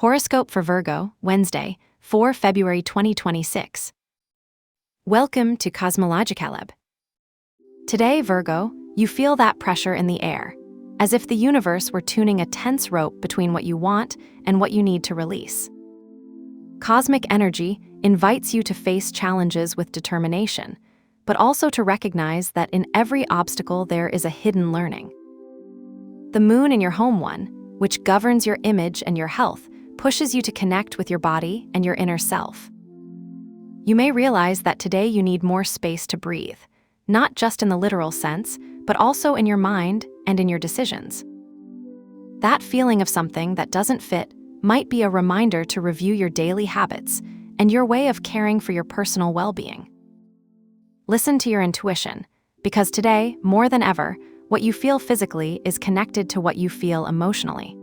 Horoscope for Virgo, Wednesday, 4 February 2026. Welcome to Cosmologicaleb. Today, Virgo, you feel that pressure in the air, as if the universe were tuning a tense rope between what you want and what you need to release. Cosmic energy invites you to face challenges with determination, but also to recognize that in every obstacle there is a hidden learning. The moon in your home one, which governs your image and your health, pushes you to connect with your body and your inner self. You may realize that today you need more space to breathe, not just in the literal sense, but also in your mind and in your decisions. That feeling of something that doesn't fit might be a reminder to review your daily habits and your way of caring for your personal well-being. Listen to your intuition, because today, more than ever, what you feel physically is connected to what you feel emotionally.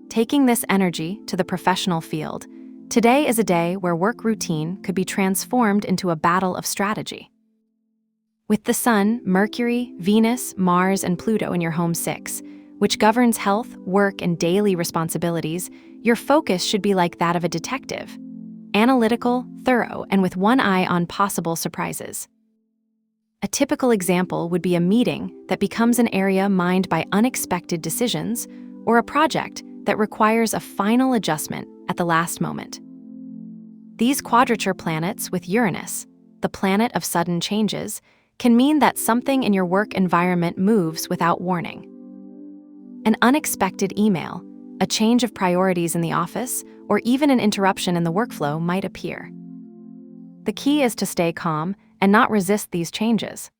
Taking this energy to the professional field, today is a day where work routine could be transformed into a battle of strategy. With the Sun, Mercury, Venus, Mars, and Pluto in your home 6, which governs health, work, and daily responsibilities, your focus should be like that of a detective: analytical, thorough, and with one eye on possible surprises. A typical example would be a meeting that becomes an area mined by unexpected decisions, or a project that requires a final adjustment at the last moment. These quadrature planets with Uranus, the planet of sudden changes, can mean that something in your work environment moves without warning. An unexpected email, a change of priorities in the office, or even an interruption in the workflow might appear. The key is to stay calm and not resist these changes.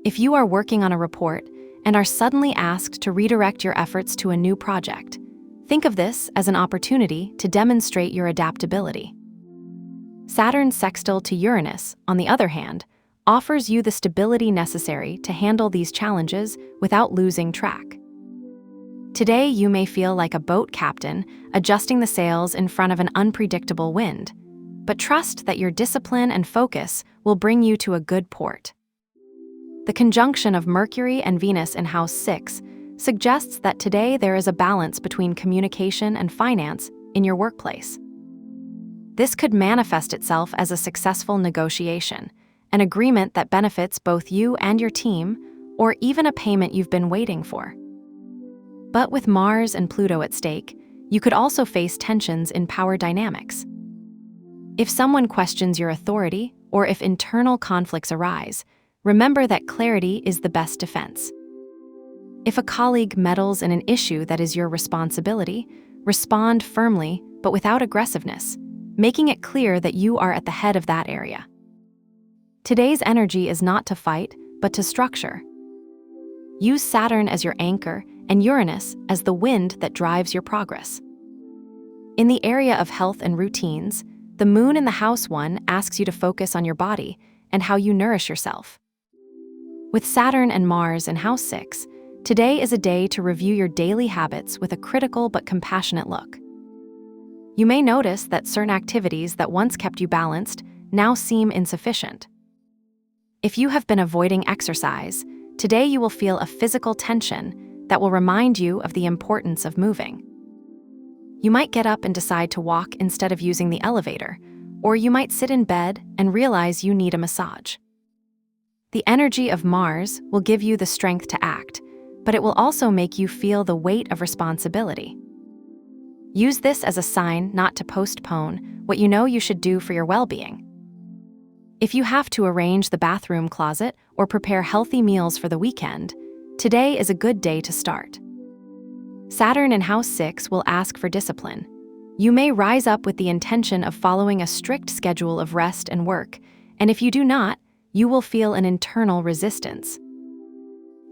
If you are working on a report and are suddenly asked to redirect your efforts to a new project, think of this as an opportunity to demonstrate your adaptability. Saturn's sextile to Uranus, on the other hand, offers you the stability necessary to handle these challenges without losing track. Today, you may feel like a boat captain adjusting the sails in front of an unpredictable wind, but trust that your discipline and focus will bring you to a good port. The conjunction of Mercury and Venus in House 6 suggests that today there is a balance between communication and finance in your workplace. This could manifest itself as a successful negotiation, an agreement that benefits both you and your team, or even a payment you've been waiting for. But with Mars and Pluto at stake, you could also face tensions in power dynamics. If someone questions your authority, or if internal conflicts arise, remember that clarity is the best defense. If a colleague meddles in an issue that is your responsibility, respond firmly but without aggressiveness, making it clear that you are at the head of that area. Today's energy is not to fight, but to structure. Use Saturn as your anchor and Uranus as the wind that drives your progress. In the area of health and routines, the moon in the house 1 asks you to focus on your body and how you nourish yourself. With Saturn and Mars in house 6, today is a day to review your daily habits with a critical but compassionate look. You may notice that certain activities that once kept you balanced now seem insufficient. If you have been avoiding exercise, today you will feel a physical tension that will remind you of the importance of moving. You might get up and decide to walk instead of using the elevator, or you might sit in bed and realize you need a massage. The energy of Mars will give you the strength to act, but it will also make you feel the weight of responsibility. Use this as a sign not to postpone what you know you should do for your well-being. If you have to arrange the bathroom closet or prepare healthy meals for the weekend, today is a good day to start. Saturn in House 6 will ask for discipline. You may rise up with the intention of following a strict schedule of rest and work, and if you do not, you will feel an internal resistance.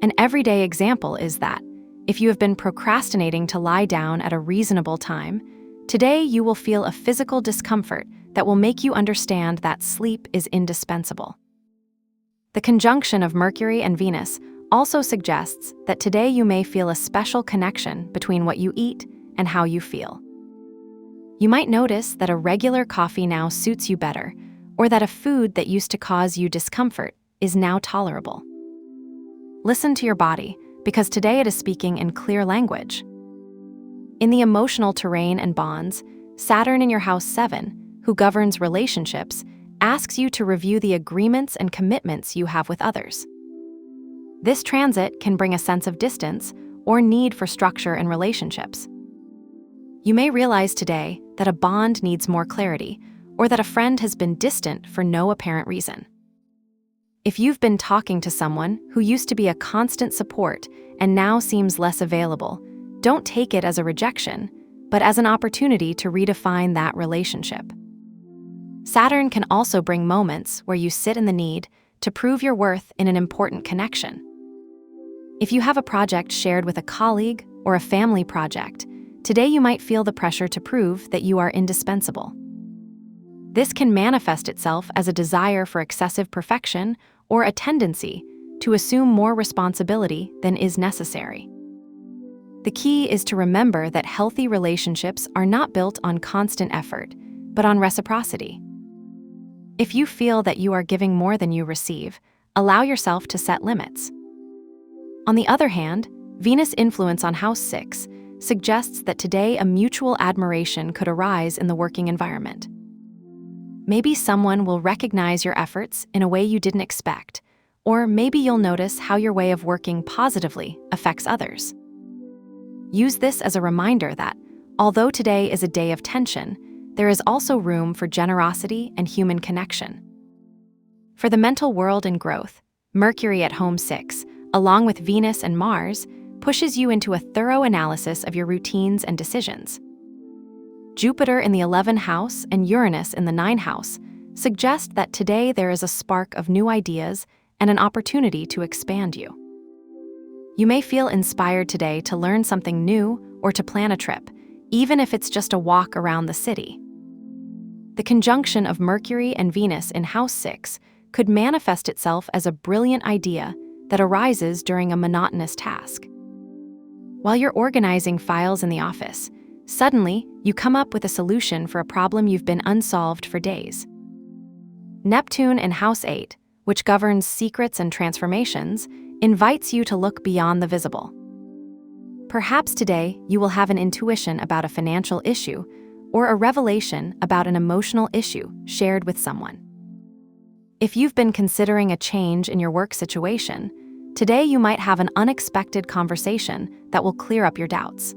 An everyday example is that, if you have been procrastinating to lie down at a reasonable time, today you will feel a physical discomfort that will make you understand that sleep is indispensable. The conjunction of Mercury and Venus also suggests that today you may feel a special connection between what you eat and how you feel. You might notice that a regular coffee now suits you better, or that a food that used to cause you discomfort is now tolerable. Listen to your body, because today it is speaking in clear language. In the emotional terrain and bonds, Saturn in your house 7, who governs relationships, asks you to review the agreements and commitments you have with others. This transit can bring a sense of distance or need for structure in relationships. You may realize today that a bond needs more clarity, or that a friend has been distant for no apparent reason. If you've been talking to someone who used to be a constant support and now seems less available, don't take it as a rejection, but as an opportunity to redefine that relationship. Saturn can also bring moments where you sit in the need to prove your worth in an important connection. If you have a project shared with a colleague or a family project, today you might feel the pressure to prove that you are indispensable. This can manifest itself as a desire for excessive perfection or a tendency to assume more responsibility than is necessary. The key is to remember that healthy relationships are not built on constant effort, but on reciprocity. If you feel that you are giving more than you receive, allow yourself to set limits. On the other hand, Venus influence on House 6 suggests that today a mutual admiration could arise in the working environment. Maybe someone will recognize your efforts in a way you didn't expect, or maybe you'll notice how your way of working positively affects others. Use this as a reminder that, although today is a day of tension, there is also room for generosity and human connection. For the mental world and growth, Mercury at home 6, along with Venus and Mars, pushes you into a thorough analysis of your routines and decisions. Jupiter in the 11th house and Uranus in the 9th house suggest that today there is a spark of new ideas and an opportunity to expand you. You may feel inspired today to learn something new or to plan a trip, even if it's just a walk around the city. The conjunction of Mercury and Venus in House 6 could manifest itself as a brilliant idea that arises during a monotonous task. While you're organizing files in the office, suddenly you come up with a solution for a problem you've been unsolved for days. Neptune in House 8, which governs secrets and transformations, invites you to look beyond the visible. Perhaps today you will have an intuition about a financial issue or a revelation about an emotional issue shared with someone. If you've been considering a change in your work situation, today you might have an unexpected conversation that will clear up your doubts.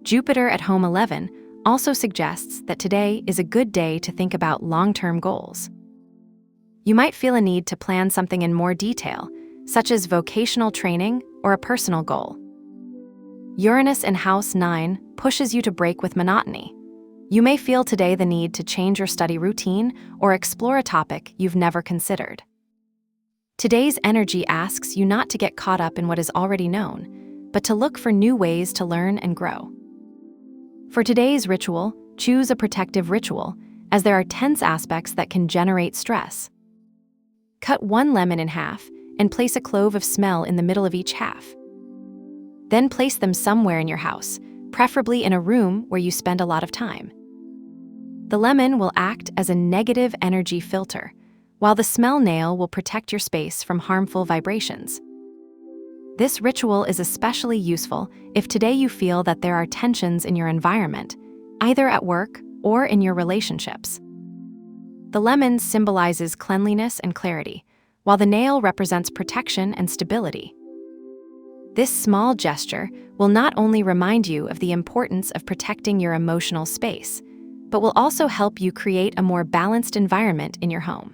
Jupiter at home 11 also suggests that today is a good day to think about long-term goals. You might feel a need to plan something in more detail, such as vocational training or a personal goal. Uranus in House 9 pushes you to break with monotony. You may feel today the need to change your study routine or explore a topic you've never considered. Today's energy asks you not to get caught up in what is already known, but to look for new ways to learn and grow. For today's ritual, choose a protective ritual, as there are tense aspects that can generate stress. Cut 1 lemon in half and place a clove of smell in the middle of each half. Then place them somewhere in your house, preferably in a room where you spend a lot of time. The lemon will act as a negative energy filter, while the smell nail will protect your space from harmful vibrations. This ritual is especially useful if today you feel that there are tensions in your environment, either at work or in your relationships. The lemon symbolizes cleanliness and clarity, while the nail represents protection and stability. This small gesture will not only remind you of the importance of protecting your emotional space, but will also help you create a more balanced environment in your home.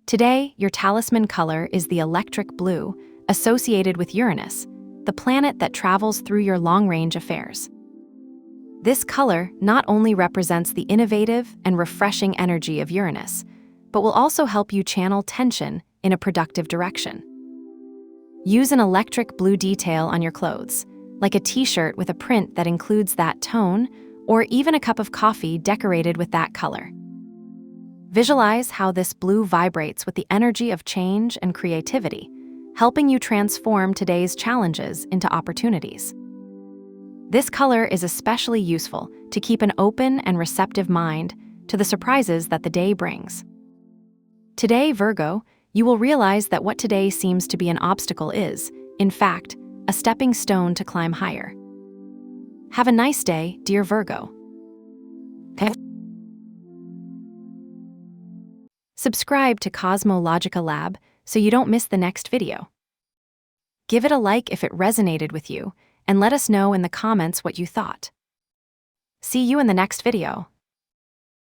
Today, your talisman color is the electric blue, associated with Uranus, the planet that travels through your long-range affairs. This color not only represents the innovative and refreshing energy of Uranus, but will also help you channel tension in a productive direction. Use an electric blue detail on your clothes, like a t-shirt with a print that includes that tone, or even a cup of coffee decorated with that color. Visualize how this blue vibrates with the energy of change and creativity, helping you transform today's challenges into opportunities. This color is especially useful to keep an open and receptive mind to the surprises that the day brings. Today, Virgo, you will realize that what today seems to be an obstacle is, in fact, a stepping stone to climb higher. Have a nice day, dear Virgo. Subscribe to Cosmological Lab so you don't miss the next video. Give it a like if it resonated with you, and let us know in the comments what you thought. See you in the next video.